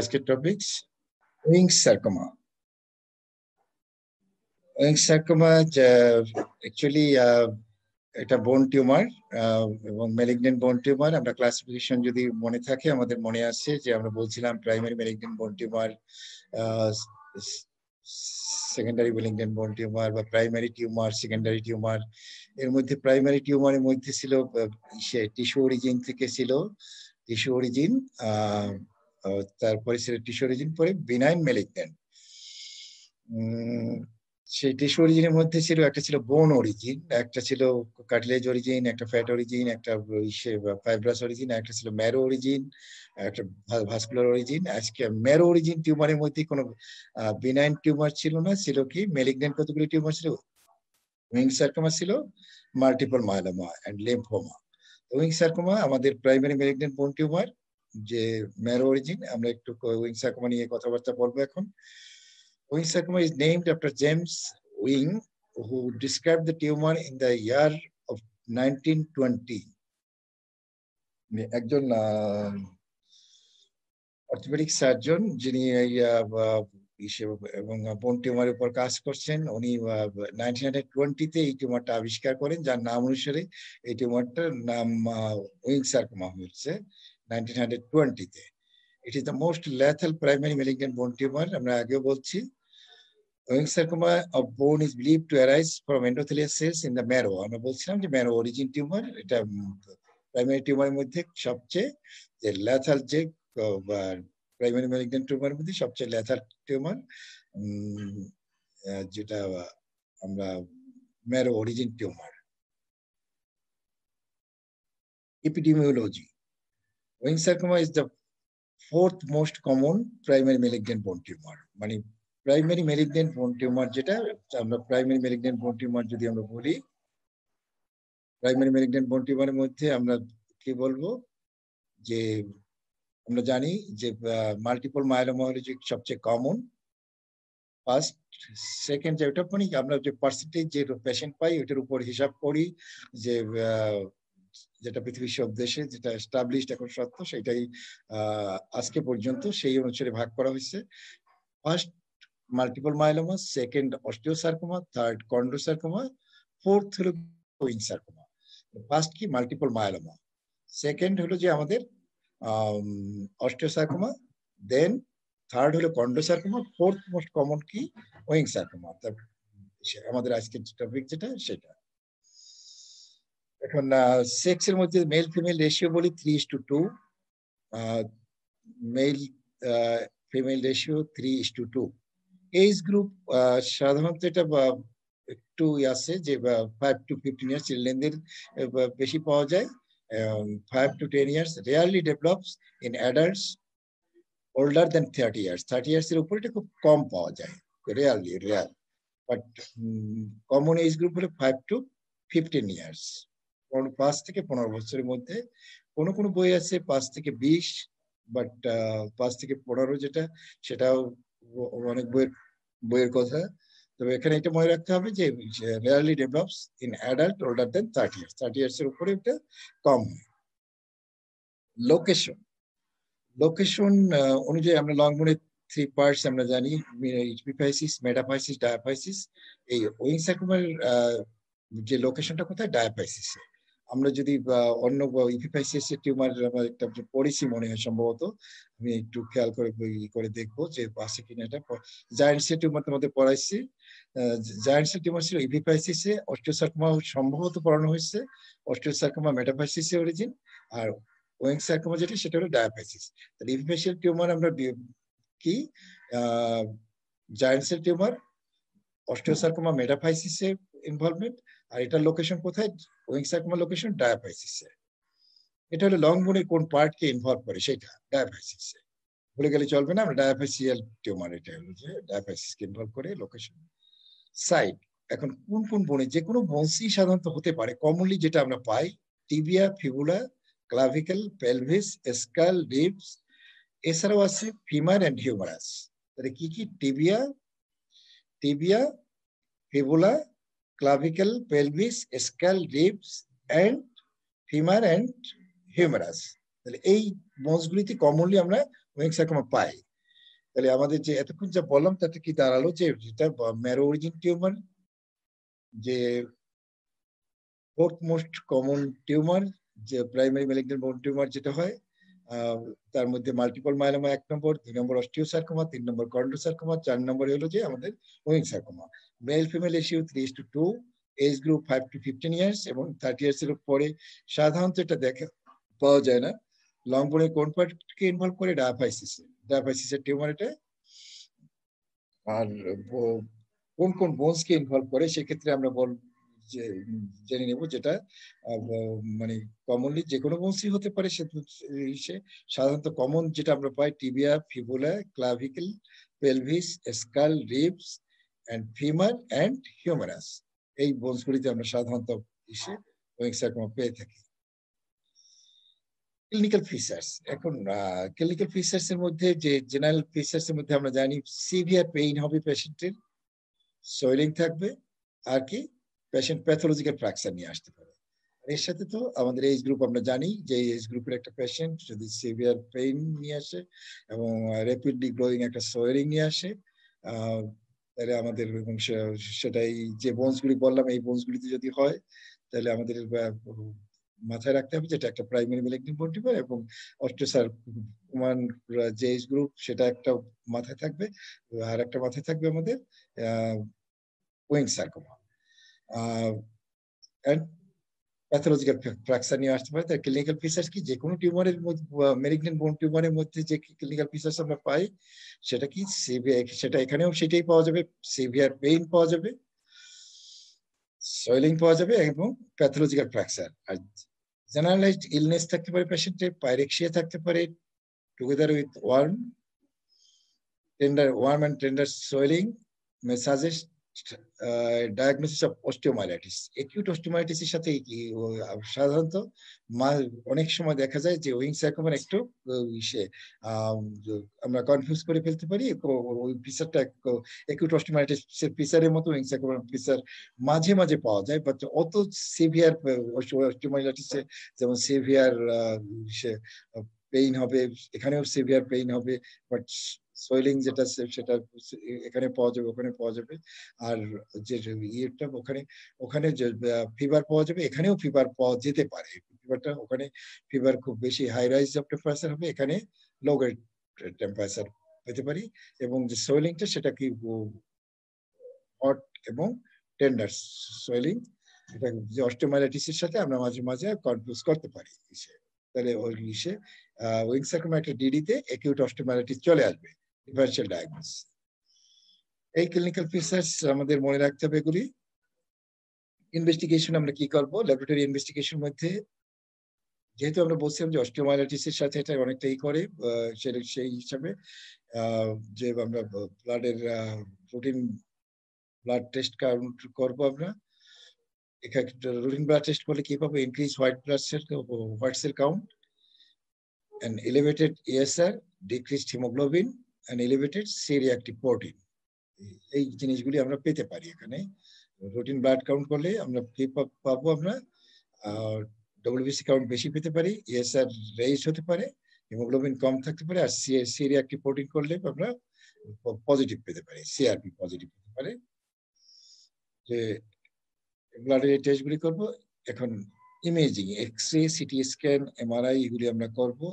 আজকের topics wing sarcoma. Wing sarcoma actually এটা বোন টিউমার এবং ম্যালিগন্যান্ট বোন টিউমার। আমরা ক্লাসিফিকেশন যদি মনে থাকে, আমাদের মনে আছে যে আমরা বলছিলাম primary malignant bone tumour, secondary malignant bone tumour বা প্রাইমারি টিউমার, সেকেন্ডারি টিউমার। এর মধ্যে প্রাইমারি টিউমারের মধ্যে ছিল টিস্যু অরিজিন থেকে ছিল টিস্যু অরিজিন, তারপরে ছিল টিস্যু অরিজিন, পরে বিনাইন ম্যালিগন্যান্ট। সেই টিস্যু অরিজিনের মধ্যে ছিল একটা ছিল বোন অরিজিন, একটা ছিল কার্টিলেজ অরিজিন, একটা ফ্যাট অরিজিন, একটা ফাইব্রাস অরিজিন, একটা ছিল ম্যারো অরিজিন, একটা ভাস্কুলার অরিজিন। আজকে ম্যারো অরিজিন টিউমারের মধ্যে কোনো বিনাইন টিউমার ছিল না, ছিল কি ম্যালিগন্যান্ট কতগুলি টিউমার ছিল। উইং সার্কোমা ছিল, multiple myeloma and lymphoma. Ewing sarcoma আমাদের প্রাইমারি ম্যালিগন্যান্ট বোন টিউমার, যে ম্যারো অরিজিন। আমরা একটু উইং সার্কোমা নিয়ে কথাবার্তা বলবো এখন। Wing sarcoma is named after James Wing, who described the tumor in the year of 1920. একজন অর্থোপেডিক সার্জন যিনি এবং বোন টিউমারের উপর কাজ করছেন, উনি 1920-তে এই টিউমারটা আবিষ্কার করেন, যার নাম অনুসারে এই টিউমারটার নাম উইং সার্কোমা হয়েছে 1920-তে। It is the most lethal primary malignant bone tumor. আমরা আগেও বলছি Wing sarcoma of bone is believed to arise from endothelial cells in the marrow. আমরা বলছিলাম যে ম্যারো অরিজিন টিউমার, এটা প্রাইমারি টিউমারের মধ্যে সবচেয়ে যে ল্যাথাল, যে প্রাইমারি ম্যালিগন্যান্ট টিউমারের মধ্যে সবচেয়ে ল্যাথাল টিউমার, যেটা আমরা marrow origin tumour. Epidemiology. Wing sarcoma is the fourth most common primary malignant bone tumor. মানে প্রাইমারি ম্যালিগন্যান্ট বোন টিউমার, যেটা আমরা প্রাইমারি ম্যালিগন্যান্ট বোন টিউমার যদি আমরা বলি, প্রাইমারি ম্যালিগন্যান্ট বোন টিউমারের মধ্যে আমরা কি বলবো, যে আমরা জানি যে মাল্টিপল মায়োলোমা হলো যে সবচেয়ে কমন। ফার্স্ট, সেকেন্ড, যেটা মানে আমরা যে পার্সেন্টেজ যে পেশেন্ট পাই ওটার উপর হিসাব করি, যে যেটা পৃথিবীর সব দেশে যেটা এস্টাবলিশড এখন সত্য, সেটাই আজকে পর্যন্ত সেই অনুসারে ভাগ করা হয়েছে। First multiple myeloma, second osteosarcoma, third chondrosarcoma, fourth হলো উইং সার্কোমা। ফার্স্ট কি মাল্টিপল মায়োলোমা, সেকেন্ড হলো যে আমাদের অস্টিওসার্কোমা, দেন থার্ড হলো কন্ড্রোসার্কোমা, ফোর্থ মোস্ট কমন কি উইং সার্কোমা। আমাদের আজকের টপিক যেটা সেটা। এখন সেক্সের মধ্যে মেল ফিমেল রেশিও বলি 3:2, male female ratio 3:2। Age group সাধারণত এটা একটু আছে যে 5 to 15 ইয়ার্স চিলড্রেনদের বেশি পাওয়া যায়, 5 to 10 years rarely develops in adults older than 30 years. 30 years এর উপরে এটা খুব কম পাওয়া যায়, rare. But common age group হলো 5 to 15 ইয়ার্স, 5 থেকে 15 বছরের মধ্যে। কোনো কোনো বই আছে 5 থেকে 20, বাট 5 থেকে 15 যেটা, সেটাও অনেক বইয়ের কথা। তবে এখানে এটা মনে রাখতে হবে যে rarely develops in adult older than 30 years. 30 years এর উপরে এটা কম হয়। লোকেশন অনুযায়ী আমরা লং বোনের 3 পার্টস আমরা জানি, ইপিফাইসিস, মেটাফাইসিস, ডায়াফাইসিস। এই উইং সার্কোমার যে লোকেশনটা কোথায়, ডায়াফাইসিসে। আমরা যদি অন্য ইপিফাইসিস টিউমার আমরা একটা পড়েছি মনে হয় সম্ভবত, আমি একটু খেয়াল করে দেখবো যে আছে কিনা। এটা জায়ান্টসের টিউমার তোমাদের পড়াইছি, জায়ান্টসের টিউমার ছিল ইপিফাইসিসে, অস্টিওসার্কোমা সম্ভবত পড়ানো হয়েছে, অস্টিওসার্কোমা মেটাফাইসিসে অরিজিন, আর উইং সার্কোমা যেটা সেটা হলো ডায়াফাইসিস। তাহলে ইপিফাইসিয়াল টিউমার আমরা কি জায়ান্টসের টিউমার, অস্টিওসার্কোমা মেটাফাইসিসে ইনভলভমেন্ট, আর এটার লোকেশন কোথায়, উইং সার্কোমা লোকেশন ডায়াফাইসিসে। এটা হলো লং বোনের কোন পার্টকে ইনভলভ করে সেটা ডায়াফাইসিসে, ভুলে গেলে চলবে না। আমরা ডায়াফাইসিয়াল টিউমার, এটা হলো যে ডায়াফাইসিসকে ইনভলভ করে লোকেশন। সাইড, এখন কোন কোন বোনে, যে কোনো বোনসই সাধারণত হতে পারে, কমনলি যেটা আমরা পাই tibia, fibula, clavicle, pelvis, skull, ribs, এছাড়াও আছে ফিমার এন্ড হিউমারাস। তাহলে কি কি, tibia, fibula, clavicle, pelvis, skull, ribs and femur and humerus. তাহলে এই বোনসগুলিতে কমনলি আমরা ওয়িং সার্কোমা পাই, তাহলে আমাদের যে এতক্ষণ যা বললাম তাতে কি দাঁড়ালো যে যেটা ম্যারো অরিজিন টিউমার, যে ফোর্থ মোস্ট কমন টিউমার, যে প্রাইমারি ম্যালিগন্যান্ট বোন টিউমার যেটা হয়, তার মধ্যে multiple myeloma 1 number, 2 number osteosarcoma, 3 number chondrosarcoma, 4 number হলো যে আমাদের Ewing sarcoma. Male female ratio 3:2, age group 5 to 15 years এবং 30 ইয়ার্স এর পরে সাধারণত এটা দেখা পাওয়া যায় না। লং বোনের কোন পার্টকে ইনভলভ করে? ডায়াফাইসিসের টিউমার এটা। আর কোন কোন বোনসকে ইনভলভ করে সেক্ষেত্রে আমরা জেনে নেব, যেটা মানে কমনলি যে কোনো বোনসই হতে পারে। সে সাধারণত কমন যেটা আমরা পাই tibia, fibula, clavicle, pelvis, skull, ribs and femur and humerus, এই বোনসগুলিতে আমরা সাধারণত ওয়িং সার্কোমা পেয়ে থাকি। ক্লিনিক্যাল ফিচার্স, এখন ক্লিনিক্যাল ফিচার্স এর মধ্যে যে জেনারেল ফিচার্স এর মধ্যে আমরা জানি সিভিয়ার পেইন হবে পেশেন্টের, সোয়েলিং থাকবে, আর কি পেশেন্ট প্যাথোলজিক্যাল ফ্র্যাকচার নিয়ে আসতে পারে। এর সাথে তো আমাদের এজ গ্রুপ আমরা জানি যে এজ গ্রুপের একটা পেশেন্ট যদি সিভিয়ার পেইন নিয়ে আসে এবং র্যাপিডলি গ্রোয়িং একটা সোয়েলিং নিয়ে আসে, তাহলে আমাদের সেটাই যে বোনসগুলি বললাম এই বোনসগুলিতে যদি হয় তাহলে আমাদের মাথায় রাখতে হবে যেটা একটা প্রাইমারি ম্যালিগন্যান্ট বোন টিউমার, এবং অস্টিওসার্কোমান যে এজ গ্রুপ সেটা একটা মাথায় থাকবে, আর একটা মাথায় থাকবে আমাদের ওয়িং সার্কোমা। প্যাথোলজিক্যাল ফ্র্যাকচার নিয়ে আসতে পারে। তার ক্লিনিক্যাল ফিচার্স কি? যে কোনো টিউমারের মধ্যে, ম্যালিগন্যান্ট বোন টিউমারের মধ্যে যে ক্লিনিক্যাল ফিচার্স আমরা পাই সেটা কি? সেটা এখানেও সেটাই পাওয়া যাবে, সিভিয়ার পেইন পাওয়া যাবে, সোয়েলিং পাওয়া যাবে এবং প্যাথোলজিক্যাল ফ্র্যাকচার। আর জেনারেলাইজড ইলনেস থাকতে পারে পেশেন্টের, পাইরেক্সিয়া থাকতে পারে together with warm and tender swelling may suggest diagnosis of osteomyelitis. Acute osteomyelitis এর সাথে সাধারণত অনেক সময় দেখা যায় যে ওয়িং সার্কোমার একটু আমরা কনফিউজ করে ফেলতে পারি। ওই ফিচারটা অ্যাকিউট অস্টিওমাইলাইটিস ফিচারের মতো ওয়িং সার্কোমার ফিচার মাঝে মাঝে পাওয়া যায়, বাট অত সিভিয়ার অস্টিওমাইলাইটিসে যেমন সিভিয়ার পেইন হবে, এখানেও সিভিয়ার পেইন হবে, বাট সোয়েলিং যেটা সেটা এখানে পাওয়া যাবে, ওখানে পাওয়া যাবে। আর যে ইয়েটা ওখানে যে ফিভার পাওয়া যাবে, এখানেও ফিভার পাওয়া যেতে পারে। ফিভারটা ওখানে ফিভার খুব বেশি হাই রাইজ অফ টেম্পারেচার হবে, এখানে লো টেম্পারেচার পেতে পারি। এবং যে সোয়েলিংটা সেটা কি হট এবং টেন্ডার সোয়েলিং, এটা যে অস্টিওমাইলাইটিসের সাথে আমরা মাঝে মাঝে কনফিউজ করতে পারি। তাহলে ওই ওয়িং সার্কোমা একটা ডিডিতে অ্যাকিউট অস্টিওমাইলাইটিস চলে আসবে, ডিফারেনশিয়াল ডায়াগনোসিস। এই ক্লিনিক্যাল ফিচার্স আমাদের মনে রাখতে হবে এগুলি। ইনভেস্টিগেশন আমরা কি করব? ল্যাবরেটরি ইনভেস্টিগেশন মধ্যে যেহেতু আমরা বলছিলাম যে অস্টিওমাইলাইটিসের সাথে এটা অনেকটাই করে, সেই হিসাবে যে আমরা ব্লাডের রুটিন ব্লাড টেস্ট কাউন্ট করবো। আমরা এখানে রুটিন ব্লাড টেস্ট করলে কি পাবো? Increase white sell count, and elevated ESR, decreased hemoglobin and elevated C-reactive protein. এই জিনিসগুলি আমরা পেতে পারি এখানে। রুটিন ব্লাড কাউন্ট করলে আমরা কি পাবো? আমরা WBC কাউন্ট বেশি পেতে পারি, ESR রেইজ হতে পারে, হিমোগ্লোবিন কম থাকতে পারে, আর C-reactive protein করলে আমরা পজিটিভ পেতে পারি, CRP পজিটিভ পেতে পারে। যে ব্লাডের এই টেস্টগুলি করবো। এখন imaging, X-ray, CT scan, MRI এগুলি আমরা করবো।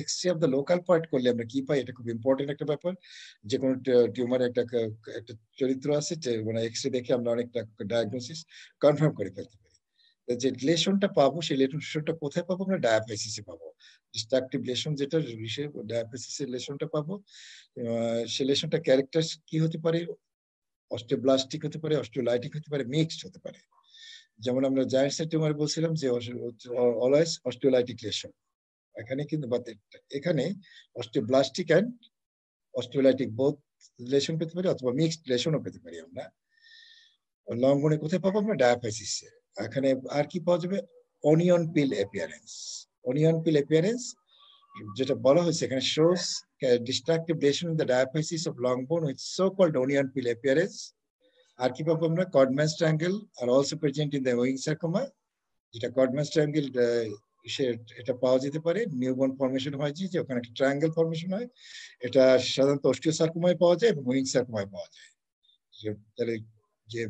X-ray of the local part করলে আমরা কি পাই? এটা খুব ইম্পর্টেন্ট একটা ব্যাপার। যে কোনো টিউমার একটা চরিত্র আছে, মানে এক্স-রে দেখে আমরা অনেকটা ডায়াগনোসিস কনফার্ম করে ফেলতে পারি। যে লেশনটা পাবো সেই লেশনটা কোথায় পাবো? আমরা ডায়াফাইসিসে পাবো। ডিস্ট্রাকটিভ লেশন যেটা, ডায়াফাইসিসের লেশনটা পাবো। সেই লেশনটা ক্যারেক্টার কি হতে পারে? অস্টিওব্লাস্টিক হতে পারে, অস্টিওলাইটিক হতে পারে, মিক্সড হতে পারে। যেমন আমরা জায়ান্টস টিউমার বলছিলাম যে অলওয়েজ অস্টিওলাইটিক লেশন, এখানে কিন্তু এখানে অস্টিওব্লাস্টিক এন্ড অস্টিওলাইটিক বোথ লেশন পেতে পারি, অথবা মিক্সড লেশনও পেতে পারি আমরা। লং বোনে কোথায় পাবো? আমরা ডায়াফাইসিসে। এখানে আর কি পাওয়া যাবে? Onion peel appearance. Onion peel appearance যেটা বলা হয়েছে এখানে shows destructive lesion in the diaphysis of long bone with so-called onion pill appearance. আর কি পাবো আমরা? Codman's triangle are also present in the Ewing sarcoma. যেটা Codman's triangle এটা পাওয়া যেতে পারে। নিউবর্ন ফর্মেশন হয় যে ওখানে একটা ট্রায়াঙ্গেল ফর্মেশন হয়, এটা সাধারণত অস্টিওসার্কোমায় পাওয়া যায় এবং উইং সার্কোমায় পাওয়া যায়। তাহলে যে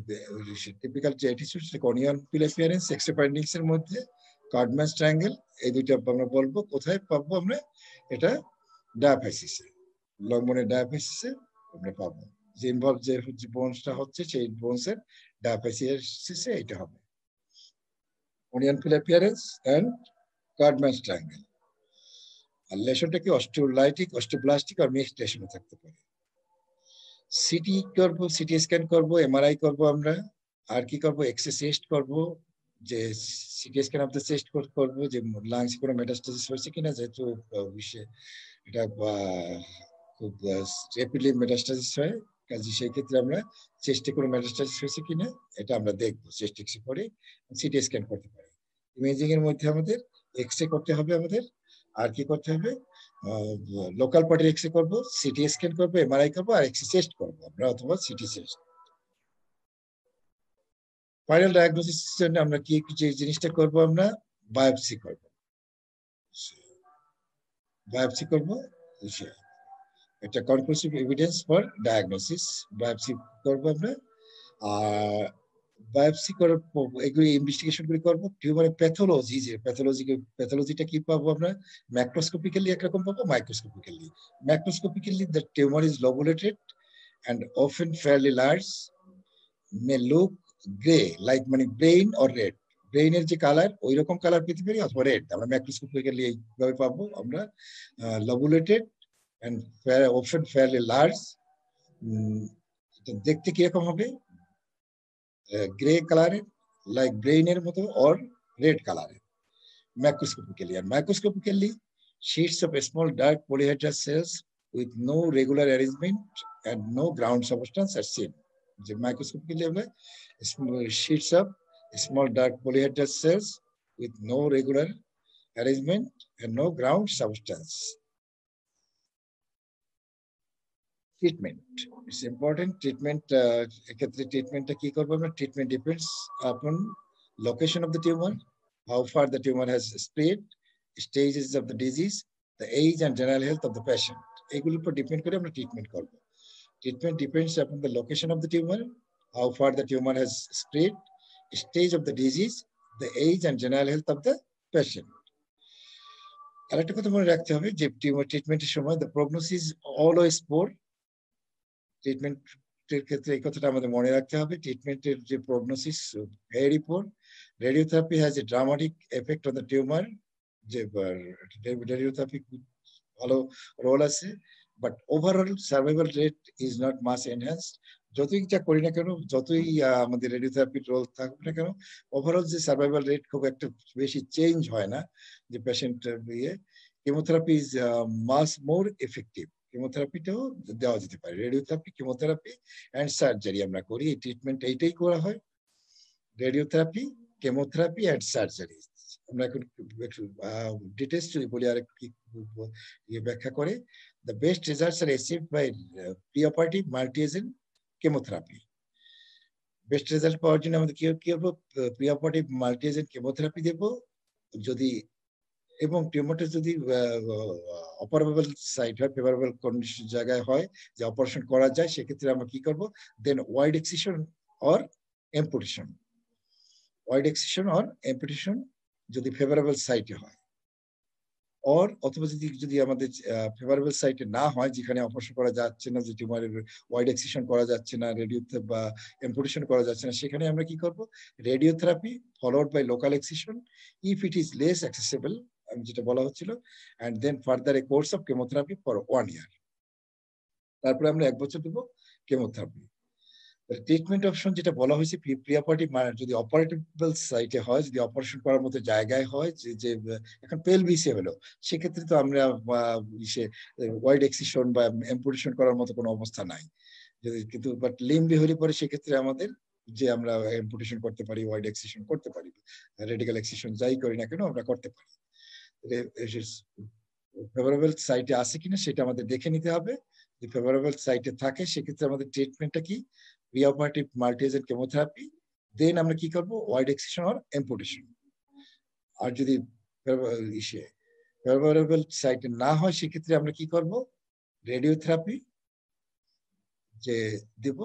টিপিক্যাল যে attitude onion peel appearance, extra findings এর মধ্যে কার্ডম্যানস ট্রায়াঙ্গেল, এই দুইটা আমরা বলবো। কোথায় পাবো আমরা? এটা ডায়াফাইসিসে, লং বোনের ডায়াফাইসিসে আমরা পাবো। যে ইনভলভ যে বোনসটা হচ্ছে সেই বোনসের ডায়াফাইসিসে এটা হবে onion peel appearance and Codman's triangle. আর লেশনটা কি অস্টিওলাইটিক, অস্টিওব্লাস্টিক আর মিক্সড লেশনে থাকতে পারে। সিটি করবো, সিটি স্ক্যান করবো, এমআরআই করবো আমরা, আর কি করবো? এক্সরে চেস্ট করবো, যে CT scan of the chest করবো যে লাংস কোনো মেটাস্টাসিস হয়েছে কিনা, যেহেতু বিশ্বে এটা খুব র্যাপিডলি মেটাস্টাসিস হয়, কাজে সেই ক্ষেত্রে আমরা চেস্টে কোনো মেটাস্টাসিস হয়েছে কিনা এটা আমরা দেখবো চেস্ট এক্সরে করে, সিটি স্ক্যান করতে পারি। ইমেজিং এর মধ্যে আমাদের এক্সরে করতে হবে আমাদের, আর কি করতে হবে? লোকাল পার্টির এক্সরে করবো, সিটি স্ক্যান করবো, এমআরআই করবো, আর এক্সরে চেস্ট করবো আমরা, অথবা সিটি চেস্ট। ফাইনাল ডায়াগনোসিস জন্য আমরা কি যে জিনিসটা করবো? আমরা বায়োপসি করবো, বায়োপসি করবো। এটা conclusive evidence for diagnosis. Biopsy করবো আমরা, আর বায়োপসি করার এগুলি ইনভেস্টিগেশন গুলি করবো। টিউমারের প্যাথোলজি, যে প্যাথোলজিটা কি পাবো আমরা? ম্যাক্রোস্কোপিক্যালি একরকম পাবো, microscopically. Macroscopically the tumour is lobulated and often fairly large, may look gray like মানে ব্রেইন অর রেড, ব্রেইনের যে কালার ওই রকম কালার পেতে পারি, অথবা রেড। আমরা ম্যাক্রোস্কোপিক্যালি এইভাবে পাবো আমরা। lobulated and often fairly large, দেখতে কিরকম হবে? গ্রে কালারের, লাইক ব্রেইনের মতো, অর রেড কালারের macroscopically. And microscopically, sheets of small dark polyhedral cells with no regular arrangement and no ground substance are seen. The microscopically sheets of small dark polyhedral cells with no regular arrangement and no ground substance. Treatment, it's important. Treatment, treatment কি করব আমরা? Treatment depends upon location of the tumor, how far the tumor has spread, stages of the disease, the age and general health of the patient. এগুলোর উপর depend করে আমরা treatment করব। Treatment depends upon the location of the tumor, how far the tumor has spread, stage of the disease, the age and general health of the patient. আরেকটা কথা মনে রাখতে হবে যে টিউমার ট্রিটমেন্টের সময় the prognosis is always poor. ট্রিটমেন্টের ক্ষেত্রে এই কথাটা আমাদের মনে রাখতে হবে, ট্রিটমেন্টের যে prognosis very poor. Radiotherapy has a dramatic effect on the tumour, যে রেডিওথেরাপি ভালো রোল আছে, but overall survival rate is not much enhanced. যতই যা করি না কেন, যতই আমাদের রেডিওথেরাপির রোল থাকুক না কেন, ওভারঅল যে সার্ভাইভাল রেট খুব একটা বেশি চেঞ্জ হয় না যে পেশেন্ট ইয়ে। Chemotherapy is much more effective. কেমোথেরাপিটাও দেওয়া যেতে পারে। রেডিওথেরাপি, কেমোথেরাপি অ্যান্ড সার্জারি আমরা করি, এই ট্রিটমেন্ট এইটাই করা হয়, রেডিওথেরাপি, কেমোথেরাপি অ্যান্ড সার্জারি। আমরা এখন একটু ডিটেলস যদি বলি আর একটু ব্যাখ্যা করে, the best results are achieved by preoperative multi agent chemotherapy. Best result পাওয়ার জন্য আমাদের কি করবো? প্রিঅপারেটিভ মাল্টি-এজেন্ট কেমোথেরাপি দেবো যদি, এবং টিউমারটা যদি অপারেবল সাইট হয়, ফেভারেবল কন্ডিশন জায়গায় হয় যে অপারেশন করা যায়, সেক্ষেত্রে আমরা কি করব? Then wide excision or amputation, wide excision or amputation যদি ফেভারেবল সাইটে হয়, অথবা যদি আমাদের ফেভারেবল সাইটে না হয়, যেখানে অপারেশন করা যাচ্ছে না, যে টিউমারের ওয়াইড এক্সিশন করা যাচ্ছে না, রেডিও বা এম্পুটেশন করা যাচ্ছে না, সেখানে আমরা কি করব? Radiotherapy followed by local excision if it is less accessible, যেটা বলা হচ্ছিল, and then further a course of chemotherapy for 1 year। তারপরে আমরা 1 বছর দেবো কেমোথেরাপি। ট্রিটমেন্ট অপশন যেটা বলা হয়েছে, প্রিঅপারেটিভ যদি অপারেটেবল সাইটে হয়, যদি অপারেশন করার মতো জায়গায় হয়, যে এখন পেলভিসে হলো, সেক্ষেত্রে তো আমরা ওয়াইড এক্সিশন বা এম্পুটেশন করার মতো কোনো অবস্থা নাই। যদি কিন্তু বাট লিম্বে হলে পরে সেক্ষেত্রে আমাদের যে আমরা এম্পুটেশন করতে পারি, ওয়াইড এক্সিশন করতে পারি, রেডিক্যাল এক্সিশন যাই করি না কেন আমরা করতে পারি। ফেভারেবল সাইটে আছে কিনা সেটা আমাদের দেখে নিতে হবে। যদি ফেভারেবল সাইটে থাকে, সেক্ষেত্রে আমাদের ট্রিটমেন্টটা কি? প্রিঅপারেটিভ মাল্টি-এজেন্ট কেমোথেরাপি, দেন আমরা কি করব? Wide excision or amputation. আর যদি ইসে ফেভারেবল সাইটে না হয় সেক্ষেত্রে আমরা কি করব, রেডিওথেরাপি যে দেব,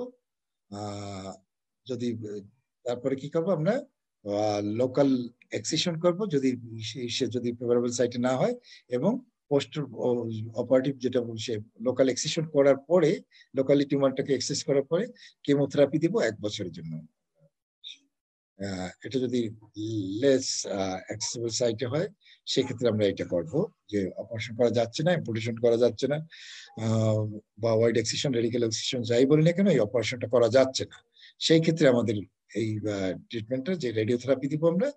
যদি তারপরে কি করব আমরা লোকাল এক্সিশন করব যদি সে যদি ফেভারেবল সাইটে না হয়, এবং পোস্ট অপারেটিভ যেটা সে লোকাল এক্সিশন করার পরে লোকালি টিউমারটাকে এক্সেস করার পরে কেমোথেরাপি দিব 1 বছরের জন্য। এটা যদি লেস অ্যাক্সেসিবল সাইটে হয় সেক্ষেত্রে আমরা এটা করব, যে অপারেশন করা যাচ্ছে না, ইম্পুটেশন করা যাচ্ছে না, বা ওয়াইড এক্সিশন রেডিক্যাল এক্সিশন যাই বলি না কেন, এই অপারেশনটা করা যাচ্ছে না, সেই ক্ষেত্রে আমাদের এই ট্রিটমেন্টটা যে রেডিওথেরাপি দিব আমরা,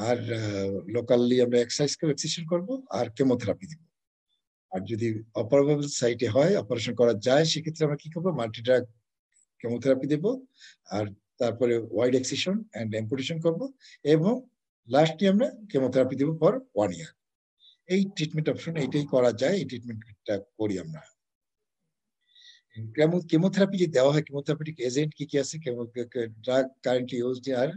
আর লোকালি আমরা এক্সারসাইজ করে এক্সিশন করব আর কেমোথেরাপি দিব। আর যদি অপারেবল সাইটে হয়, অপারেশন করা যায়, সেক্ষেত্রে আমরা কি করবো, মাল্টিড্রাগ কেমোথেরাপি দেব, আর তারপরে ওয়াইড এক্সিশন এন্ড এম্পুটেশন করব, এবং লাস্টে আমরা কেমোথেরাপি দেব ফর 1 ইয়ার। এই ট্রিটমেন্ট অপশন এইটাই করা যায়, এই ট্রিটমেন্টটা করি আমরা। কেমোথেরাপি যে দেওয়া হয়, কেমোথেরাপিউটিক এজেন্ট কি কি আছে, ড্রাগ কারেন্টলি ইউজড আর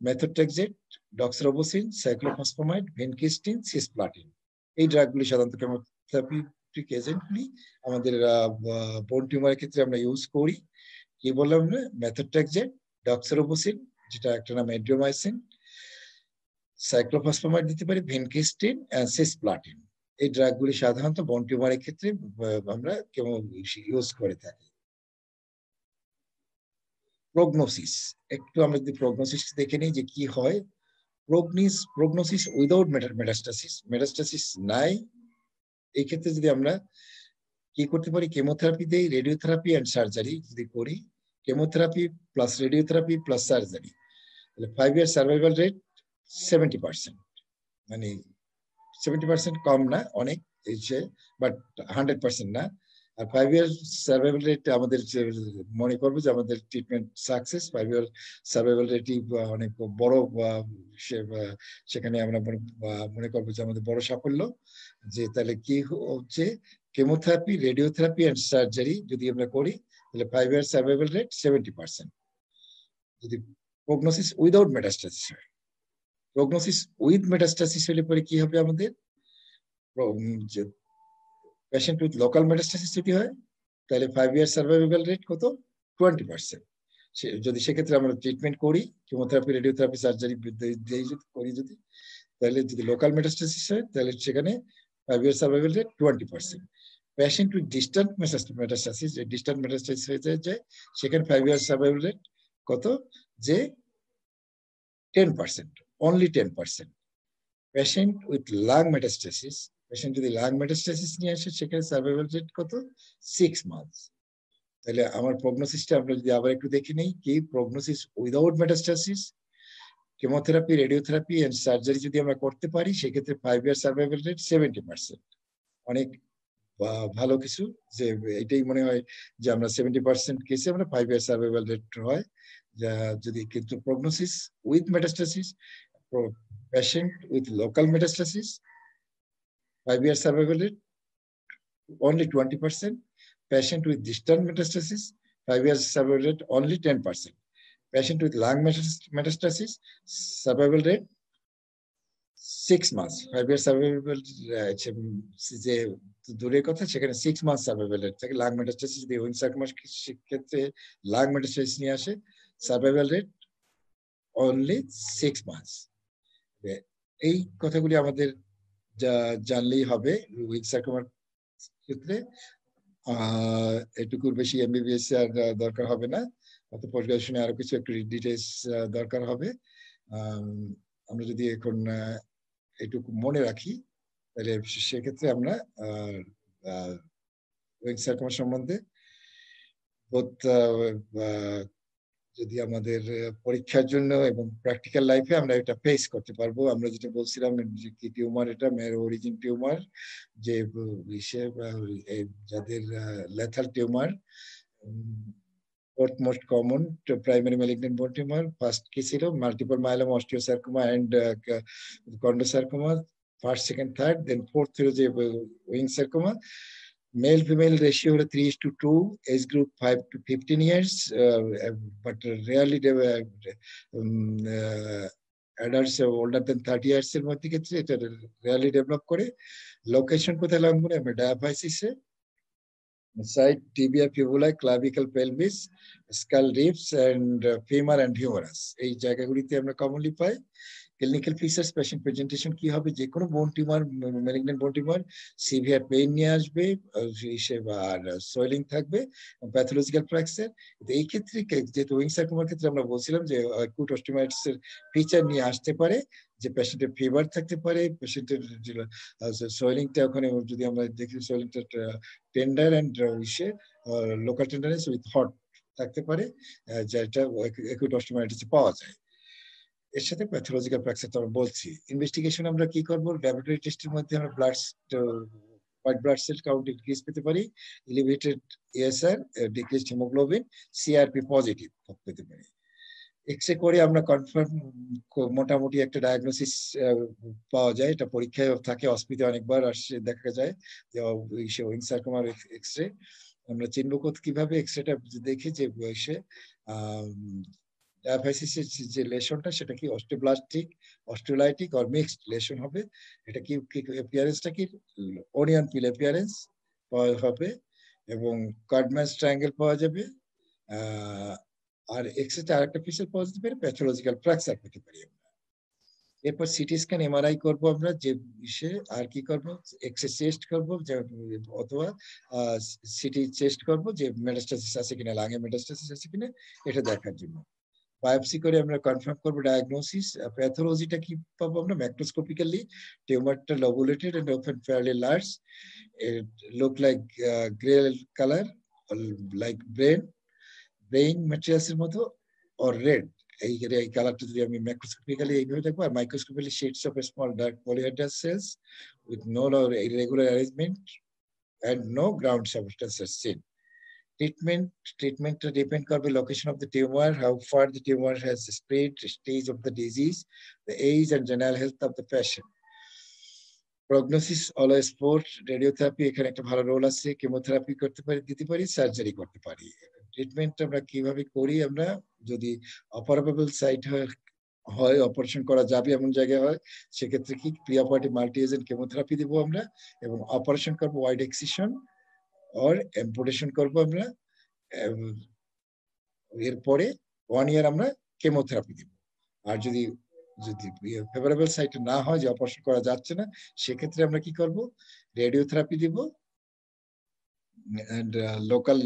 মেথোট্রেক্সেট, ডক্সরোবোসিন, সাইক্লোফসফামাইড, ভিনক্রিস্টিন, সিসপ্লাটিন। এই ড্রাগগুলি সাধারণত কেমোথেরাপিউটিক এজেন্টগুলি আমাদের বোন টিউমারের ক্ষেত্রে আমরা ইউজ করি। কি বললাম না, মেথোট্রেক্সেট, ডক্সরোবোসিন যেটা একটা নাম এড্রিওমাইসিন, সাইক্লোফসফামাইড দিতে পারি, ভিনক্রিস্টিন এন্ড সিসপ্লাটিন। এই ড্রাগগুলি সাধারণত বোন টিউমারের ক্ষেত্রে আমরা কেমো ইউজ করে থাকি। প্রগনোসিস, একটু আমরা যদি প্রগনোসিস দেখে নিই যে কি হয়। প্রগনোসিস উইদাউট মেটাস্টাসিস নাই, এই ক্ষেত্রে যদি আমরা কি করতে পারি, কেমোথেরাপি দেই, রেডিওথেরাপি এন্ড সার্জারি যদি করি, chemotherapy plus radiotherapy plus surgery, তাহলে 5 ইয়ার সার্ভাইভাল রেট 70%, মানে 70% কম না, অনেক, বাট 100% না। আর 5 ইয়ার সার্ভাইভাল রেট আমাদের মনে করবো যে আমাদের ট্রিটমেন্ট সাকসেস, 5 ইয়ার সার্ভাইভাল রেটই অনেক বড়, সেখানে আমরা মনে করবো যে আমাদের বড় সাফল্য। যে তাহলে কি হচ্ছে, কেমোথেরাপি, রেডিওথেরাপি এন্ড সার্জারি যদি আমরা করি, তাহলে 5 ইয়ার সার্ভাইভাল রেট 70%। যদি প্রগনোসিস উইদাউট মেটাস্টাসিস হয়, প্রগনোসিস উইথ মেটাস্টাসিস হলে পরে কি হবে, আমাদের পেশেন্ট উইথ লোকাল মেটাস্টাসিস যদি হয়, তাহলে 5 ইয়ার সার্ভাইভাল রেট কত, 20%। যদি সেক্ষেত্রে আমরা ট্রিটমেন্ট করি, কেমোথেরাপি, রেডিওথেরাপি, সার্জারি করি যদি, তাহলে যদি লোকাল মেটাস্টাসিস হয়, তাহলে সেখানে 5 year survival rate 20%। Patient with distant metastasis, যে ডিস্টান্ট মেটাস্টাসিস হয়ে যায়, সেখানে 5 ইয়ার সার্ভাইভাল রেট কত, যে 10%, only 10%। Patient with lung metastasis, patient যদি লাং মেটাস্টাসিস নিয়ে আসে, সেখানে সার্ভাইভাল রেট কত, 6 মান্থস। তাহলে আমার প্রগনোসিসটা আমরা যদি আবার একটু দেখে নেই, কি prognosis without metastasis, chemotherapy, radiotherapy and surgery যদি আমরা করতে পারি, সেক্ষেত্রে 5 ইয়ার সার্ভাইভাল রেট 70%, অনেক ভালো কিছু। যে এটাই মনে হয় যে আমরা 70% কেসে আমরা 5 ইয়ার সার্ভাইভাল রেট হয়। যদি কিন্তু prognosis with metastasis, patient with local metastasis, 5 year survival rate only 20%. Patient with distant metastasis, 5 years survival rate only 10%. Patient with lung metastasis, survival rate 6 months. 5 year survival যে দূরের কথা, সেখানে 6 months survival rate থাকে। Lung metastasis যদি when sarcoma ক্ষেত্রে lung metastasis নিয়ে আসে, survival rate only 6 months. এই কথাগুলি আমাদের জানলেই হবে উইং সার্কোমার ক্ষেত্রে। এটুকুর বেশি এমবিবিএস আর দরকার হবে না, অত পর্যালোচনা আরো কিছু একটু ডিটেলস দরকার হবে। আমরা যদি এখন এটুকু মনে রাখি, তাহলে সেক্ষেত্রে আমরা উইং সার্কোমা সম্বন্ধে যদি আমাদের পরীক্ষার জন্য এবং প্র্যাকটিক্যাল লাইফে আমরা এটা ফেস করতে পারবো। আমরা যেটা বলছিলাম যে কি টিউমার, এটা মেরো অরিজিন টিউমার, যে যাদের lethal tumour, fourth most common primary malignant bone tumor. First কি ছিল multiple myeloma, osteosarcoma and chondrosarcoma. First, second, third, then fourth ছিল যে wing sarcoma. Male female ratio হলো 3:2, age group 5 to 15 years, but rarely adults older than 30 years এর মধ্যে ক্ষেত্রে এটা rarely develop করে। লোকেশন কোথায় লাগবে? আমরা ডায়াফাইসিসে, site tibia fibula, clavicle pelvis, skull ribs, and femur and humerus. এই জায়গাগুলিতে আমরা কমনলি পাই। ক্লিনিক্যাল ফিচার্স, পেশেন্ট প্রেজেন্টেশন কি হবে? যে কোনো বোন tumour, malignant bone tumour severe pain নিয়ে আসবে, আর সোয়েলিং থাকবে, প্যাথোলজিক্যাল ফ্র্যাকচার। এই ক্ষেত্রে যেহেতু উইং সার্কোমার ক্ষেত্রে আমরা বলছিলাম যে অ্যাকুট অস্টিওমাইটিস এর ফিচার নিয়ে আসতে পারে, যে পেশেন্টের ফিভার থাকতে পারে, পেশেন্টের সোয়েলিংটা ওখানে যদি আমরা দেখি সোয়েলিংটা tender and local tenderness with hot থাকতে পারে, যেটা অ্যাকুট অস্টিওমাইটিসে পাওয়া যায়। এর সাথে প্যাথোলজিক্যাল ফ্র্যাকচার তো আমরা বলছি। ইনভেস্টিগেশন আমরা কি করব? ল্যাবরেটরি টেস্টের মধ্যে আমরা white blood cell count increase পেতে পারি, elevated ASR, decreased haemoglobin, CRP positive পেতে পারি। এক্সরে করে আমরা কনফার্ম মোটামুটি একটা ডায়াগনোসিস পাওয়া যায়। এটা পরীক্ষায় থাকে, হসপিটালে অনেকবার আসছে, দেখা যায় যে উইং সার্কোমার এক্সরে আমরা চিনব কিভাবে? এক্সরেটা দেখে যে বয়সে ডায়াফাইসিসের যে লেশনটা সেটা কি অস্টিওব্লাস্টিক, অস্টিওলাইটিক অর মিক্সড লেশন হবে। এটা কি অ্যাপিয়ারেন্সটা কি অনিয়ন পিল অ্যাপিয়ারেন্স হবে, এবং কার্ডম্যানস ট্রায়াঙ্গেল পাওয়া যাবে। আর এক্সরেতে আরেকটা ফিচার পাওয়া যেতে পারে, প্যাথোলজিক্যাল ফ্র্যাকচার পেতে পারি আমরা। এরপর সিটি স্ক্যান, এমআরআই করবো আমরা, যে আর কি করবো? এক্সরে চেস্ট করবো, অথবা সিটি চেস্ট করবো যে মেটাস্টাসিস আছে কিনা, লাঙে মেটাস্টাসিস আছে কিনা এটা দেখার জন্য। বায়োপসি করে আমরা কনফার্ম করবো ডায়াগনোসিস। প্যাথোলজিটা কি পাবো আমরা? ম্যাক্রোস্কোপিক্যালি টিউমারটা লবুলেটেড and often fairly large, it look like gray color, like brain materials এর মতো, or red। এই কালারটা যদি আমি ম্যাক্রোস্কোপিক্যালি এইভাবে দেখবো, আর microscopically shades of a small dark polyhedral cells with no irregular arrangement and no ground substance is seen. Treatment depend করবে location of the tumor, how far the tumor has spread, stage of the disease, the age and general health of the patient. Prognosis always poor, radiotherapy এখানে একটা ভালো role আছে, chemotherapy করতে পারি, দিতে পারি, surgery করতে পারি। ট্রিটমেন্ট আমরা কিভাবে করি? আমরা যদি অপারেবল সাইট হয়, অপারেশন করা যাবে এমন জায়গায় হয়, সেক্ষেত্রে কি pre operative multi agent chemotherapy দেবো আমরা, এবং অপারেশন করবো ওয়াইড এক্সিশন or amputation করবো আমরা। এরপরে 1 ইয়ার আমরা কেমোথেরাপি দিব। আর যদি ফেভারেবল সাইট না হয়, যে অপারেশন করা যাচ্ছে না, সেক্ষেত্রে আমরা কি করব? রেডিওথেরাপি দিব, এন্ড লোকাল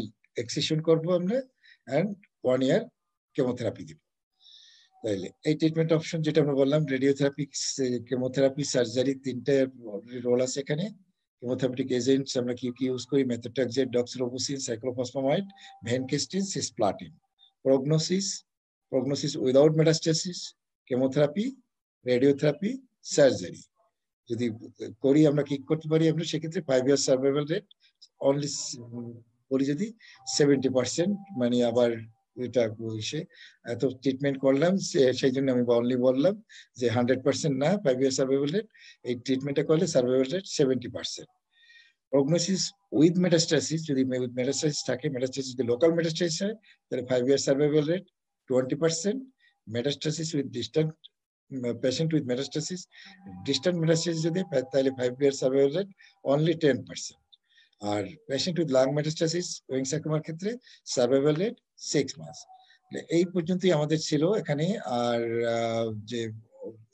এক্সিশন করবো আমরা, এন্ড 1 ইয়ার কেমোথেরাপি দিব। তাইলে এই ট্রিটমেন্ট অপশন যেটা আমরা বললাম, রেডিওথেরাপি, কেমোথেরাপি, সার্জারি, তিনটা রোল আছে এখানে। Chemotherapeutic agents আমরা কি ইউজ করি? Methotrexate, doxorubicin, cyclophosphamide, vincristine, cisplatin. Prognosis without metastasis, chemotherapy, radiotherapy, surgery যদি করি আমরা কি করতে পারি? আমরা সেক্ষেত্রে 5 ইয়ার সার্ভাইভাল রেট অনলি বলি যদি 70%, মানে আবার এটা এত ট্রিটমেন্ট করলাম সেই জন্য আমি অনলি বললাম যে 100% না, 5 ইয়ার সার্ভাইভাল রেট। এই ট্রিটমেন্টটা করলে survival rate 70%। Prognosis with metastasis, যদি মেটাস্টাসিস থাকে, মেটাস্টাসিস যদি লোকাল মেটাস্টাসিস হয় তাহলে 5 year survival rate 20%। Metastasis with distant, patient with metastasis, distant metastasis যদি তাহলে 5 ইয়ার সার্ভাইভাল রেট অনলি 10%। আর patient with lung metastasis Ewing সার্কোমার ক্ষেত্রে সার্ভাইভাল রেট 6 মাস। এই পর্যন্তই আমাদের ছিল এখানে। আর যে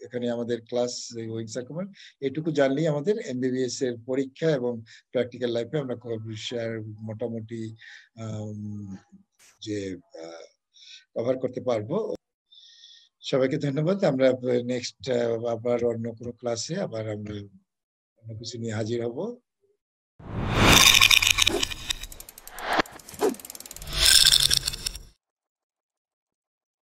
এখানে আমাদের ক্লাস উইং সার্কোমার এটুকু জানলেই আমাদের এমবিবিএস এর পরীক্ষা এবং প্র্যাকটিক্যাল লাইফে আমরা মোটামুটি যে কভার করতে পারবো। সবাইকে ধন্যবাদ। আমরা নেক্সট আবার অন্য কোনো ক্লাসে আবার আমরা অন্য কিছু নিয়ে হাজির হব।